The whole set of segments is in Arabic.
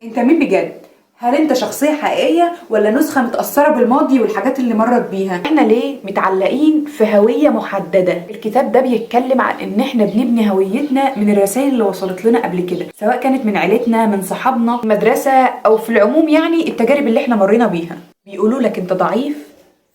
انت مين بجد؟ هل انت شخصية حقيقية ولا نسخة متأثرة بالماضي والحاجات اللي مرت بيها؟ احنا ليه متعلقين في هوية محددة؟ الكتاب ده بيتكلم عن ان احنا بنبني هويتنا من الرسائل اللي وصلت لنا قبل كده، سواء كانت من عيلتنا، من صحابنا، المدرسة، او في العموم يعني التجارب اللي احنا مرينا بيها. بيقولوا لك انت ضعيف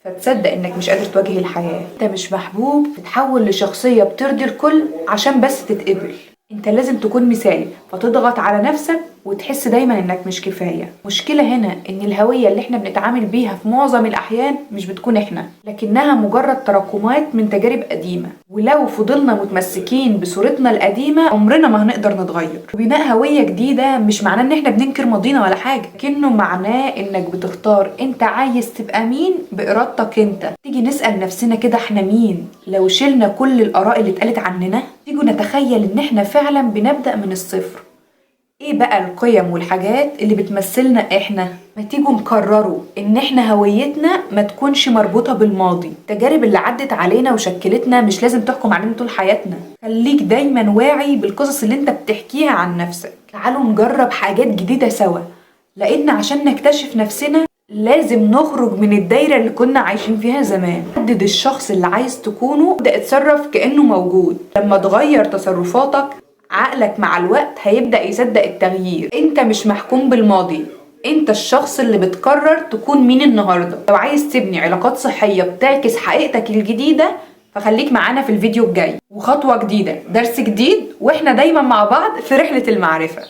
فتصدق انك مش قادر تواجه الحياة، انت مش محبوب تتحول لشخصية بترضي الكل عشان بس تتقبل، انت لازم تكون مثالي فتضغط على نفسك وتحس دايما انك مش كفاية. مشكلة هنا ان الهوية اللي احنا بنتعامل بيها في معظم الاحيان مش بتكون احنا، لكنها مجرد تراكمات من تجارب قديمة، ولو فضلنا متمسكين بصورتنا القديمة عمرنا ما هنقدر نتغير. وبناء هوية جديدة مش معناه ان احنا بننكر ماضينا ولا حاجة، لكنه معناه انك بتختار انت عايز تبقى مين بارادتك انت. تيجي نسأل نفسنا كده احنا مين لو شلنا كل الاراء اللي اتقالت عننا؟ تيجوا نتخيل ان احنا فعلا بنبدأ من الصفر. ايه بقى القيم والحاجات اللي بتمثلنا احنا؟ ما تيجوا نقرروا ان احنا هويتنا ما تكونش مربوطة بالماضي. التجارب اللي عدت علينا وشكلتنا مش لازم تحكم علينا طول حياتنا. خليك دايما واعي بالقصص اللي انت بتحكيها عن نفسك. تعالوا نجرب حاجات جديدة سوا، لان عشان نكتشف نفسنا لازم نخرج من الدايرة اللي كنا عايشين فيها زمان. حدد الشخص اللي عايز تكونه، ابدأ اتصرف كأنه موجود. لما تغير تصرفاتك عقلك مع الوقت هيبدأ يصدق التغيير. انت مش محكوم بالماضي، انت الشخص اللي بتقرر تكون مين النهاردة. لو عايز تبني علاقات صحية بتعكس حقيقتك الجديدة فخليك معانا في الفيديو الجاي، وخطوة جديدة درس جديد، واحنا دايما مع بعض في رحلة المعرفة.